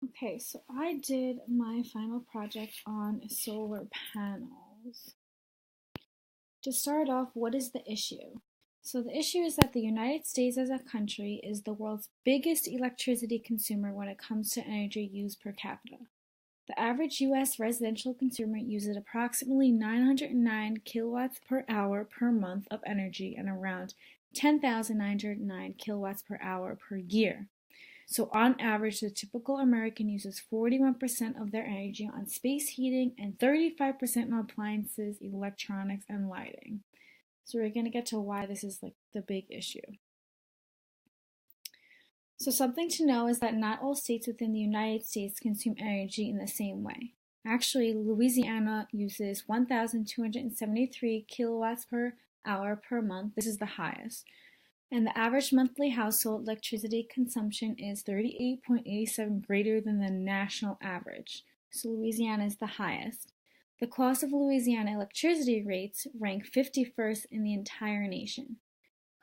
Okay, so I did my final project on solar panels. To start off, what is the issue? So, the issue is that the United States as a country is the world's biggest electricity consumer when it comes to energy used per capita. The average US residential consumer uses approximately 909 kilowatts per hour per month of energy and around 10,909 kilowatts per hour per year. So, on average, the typical American uses 41% of their energy on space heating and 35% on appliances, electronics, and lighting. So, we're going to get to why this is like the big issue. So, something to know is that not all states within the United States consume energy in the same way. Actually, Louisiana uses 1,273 kilowatts per hour per month. This is the highest. And the average monthly household electricity consumption is 38.87 greater than the national average. So Louisiana is the highest. The cost of Louisiana electricity rates rank 51st in the entire nation.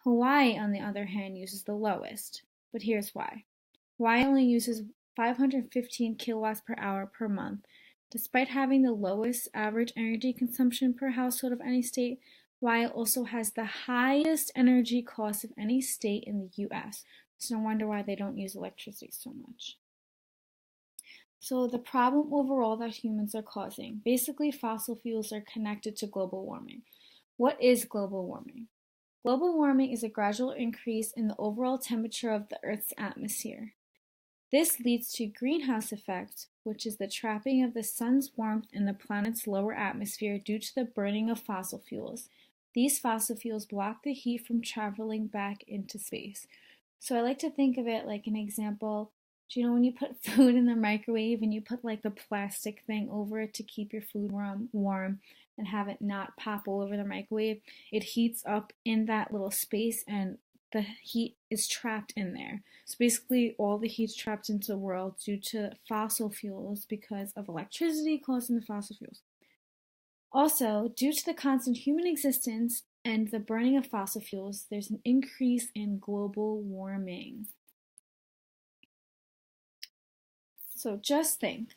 Hawaii, on the other hand, uses the lowest. But here's why. Hawaii only uses 515 kilowatts per hour per month. Despite having the lowest average energy consumption per household of any state, Hawaii also has the highest energy cost of any state in the US. It's no wonder why they don't use electricity so much. So, the problem overall that humans are causing basically, fossil fuels are connected to global warming. What is global warming? Global warming is a gradual increase in the overall temperature of the Earth's atmosphere. This leads to greenhouse effect, which is the trapping of the sun's warmth in the planet's lower atmosphere due to the burning of fossil fuels. These fossil fuels block the heat from traveling back into space. So I like to think of it like an example. Do you know when you put food in the microwave and you put like the plastic thing over it to keep your food warm and have it not pop all over the microwave? It heats up in that little space and the heat is trapped in there. So basically, all the heat's trapped into the world due to fossil fuels because of electricity causing the fossil fuels. Also, due to the constant human existence and the burning of fossil fuels, there's an increase in global warming. So just think,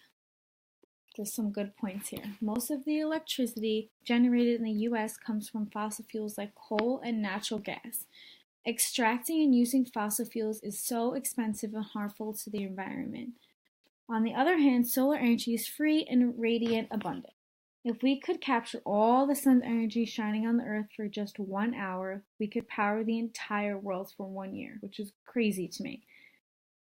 there's some good points here. Most of the electricity generated in the US comes from fossil fuels like coal and natural gas. Extracting and using fossil fuels is so expensive and harmful to the environment. On the other hand, solar energy is free and radiant abundant. If we could capture all the sun's energy shining on the earth for just 1 hour, we could power the entire world for 1 year, which is crazy to me.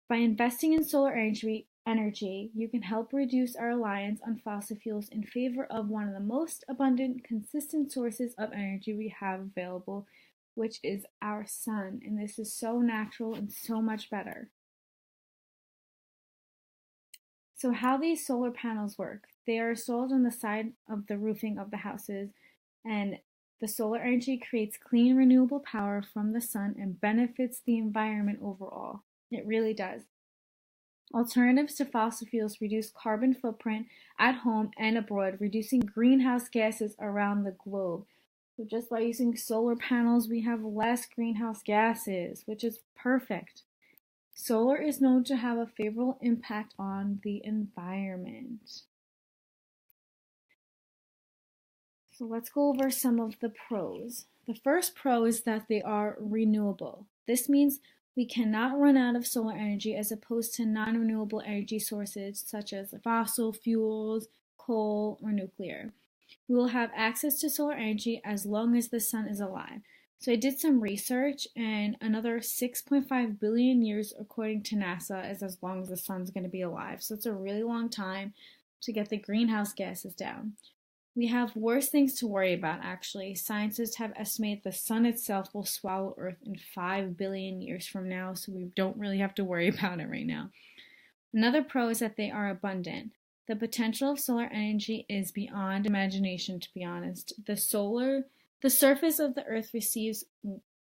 By investing in solar energy, you can help reduce our reliance on fossil fuels in favor of one of the most abundant, consistent sources of energy we have available, which is our sun. And this is so natural and so much better. So, how these solar panels work? They are installed on the side of the roofing of the houses, and the solar energy creates clean, renewable power from the sun and benefits the environment overall. It really does. Alternatives to fossil fuels reduce carbon footprint at home and abroad, reducing greenhouse gases around the globe. So, just by using solar panels, we have less greenhouse gases, which is perfect. Solar is known to have a favorable impact on the environment. So let's go over some of the pros. The first pro is that they are renewable. This means we cannot run out of solar energy as opposed to non-renewable energy sources such as fossil fuels, coal, or nuclear. We will have access to solar energy as long as the sun is alive. So I did some research, and another 6.5 billion years, according to NASA, is as long as the sun's going to be alive. So it's a really long time to get the greenhouse gases down. We have worse things to worry about, actually. Scientists have estimated the sun itself will swallow Earth in 5 billion years from now, so we don't really have to worry about it right now. Another pro is that they are abundant. The potential of solar energy is beyond imagination, to be honest. The surface of the Earth receives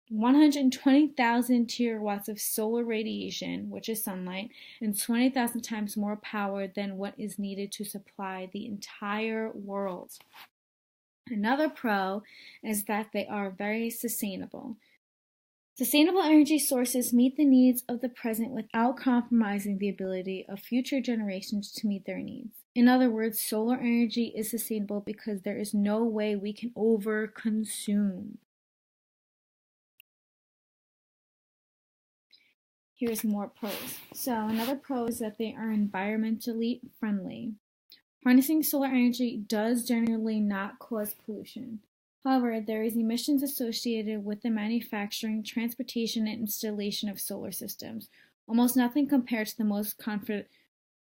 120,000 terawatts of solar radiation, which is sunlight, and 20,000 times more power than what is needed to supply the entire world. Another pro is that they are very sustainable. Sustainable energy sources meet the needs of the present without compromising the ability of future generations to meet their needs. In other words, solar energy is sustainable because there is no way we can overconsume. Here's more pros. So another pro is that they are environmentally friendly. Harnessing solar energy does generally not cause pollution. However, there is emissions associated with the manufacturing, transportation, and installation of solar systems. Almost nothing compared to the most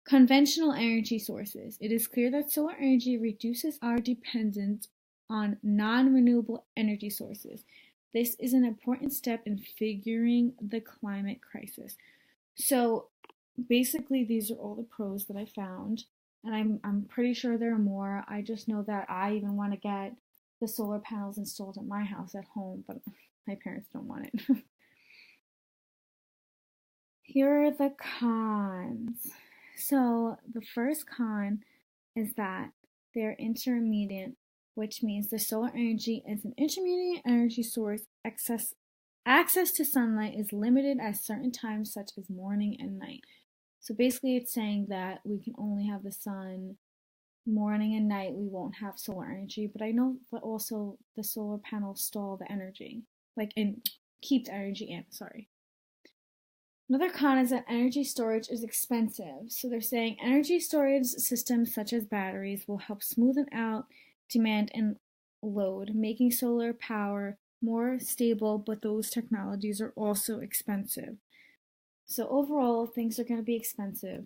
conventional energy sources. It is clear that solar energy reduces our dependence on non-renewable energy sources. This is an important step in figuring the climate crisis. So basically, these are all the pros that I found, and I'm pretty sure there are more. I just know that I even want to get the solar panels installed at my house at home, but my parents don't want it. Here are the cons. So the first con is that they're intermittent, which means the solar energy is an intermediate energy source. Access to sunlight is limited at certain times, such as morning and night. So basically, it's saying that we can only have the sun morning and night. We won't have solar energy, but I know that also the solar panels store the energy, and keep the energy in. Sorry. Another con is that energy storage is expensive. So they're saying energy storage systems such as batteries will help smoothen out demand and load, making solar power more stable, but those technologies are also expensive. So overall, things are going to be expensive.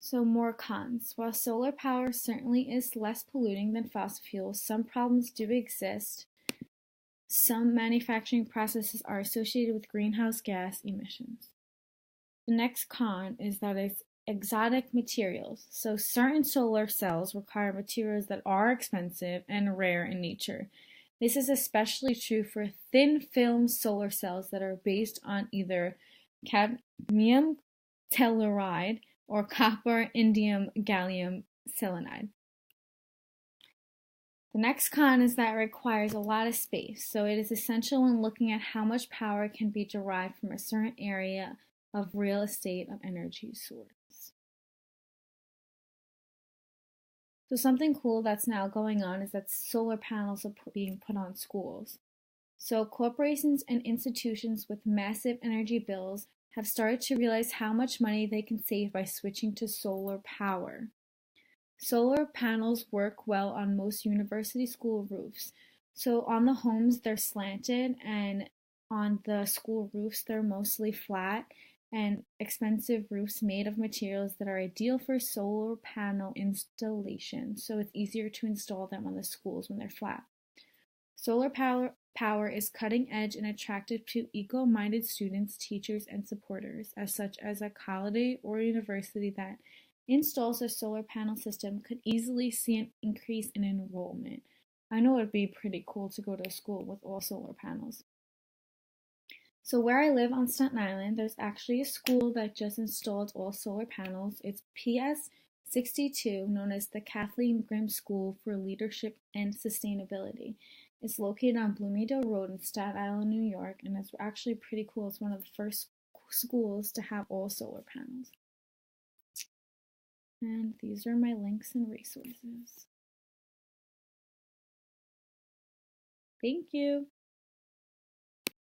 So more cons. While solar power certainly is less polluting than fossil fuels, some problems do exist. Some manufacturing processes are associated with greenhouse gas emissions. The next con is that it's exotic materials. So certain solar cells require materials that are expensive and rare in nature. This is especially true for thin film solar cells that are based on either cadmium telluride or copper indium gallium selenide. The next con is that it requires a lot of space, so it is essential when looking at how much power can be derived from a certain area of real estate of energy source. So something cool that's now going on is that solar panels are being put on schools. So corporations and institutions with massive energy bills have started to realize how much money they can save by switching to solar power. Solar panels work well on most university school roofs. So on the homes, they're slanted, and on the school roofs, they're mostly flat and expensive roofs made of materials that are ideal for solar panel installation. So it's easier to install them on the schools when they're flat. Solar power is cutting edge and attractive to eco-minded students, teachers, and supporters, as such as a college or university that installs a solar panel system could easily see an increase in enrollment. I know it'd be pretty cool to go to a school with all solar panels. So where I live on Staten Island, there's actually a school that just installed all solar panels. It's PS 62, known as the Kathleen Grimm School for Leadership and Sustainability. It's located on Bloomingdale Road in Staten Island, New York, and it's actually pretty cool. It's one of the first schools to have all solar panels. And these are my links and resources. Thank you.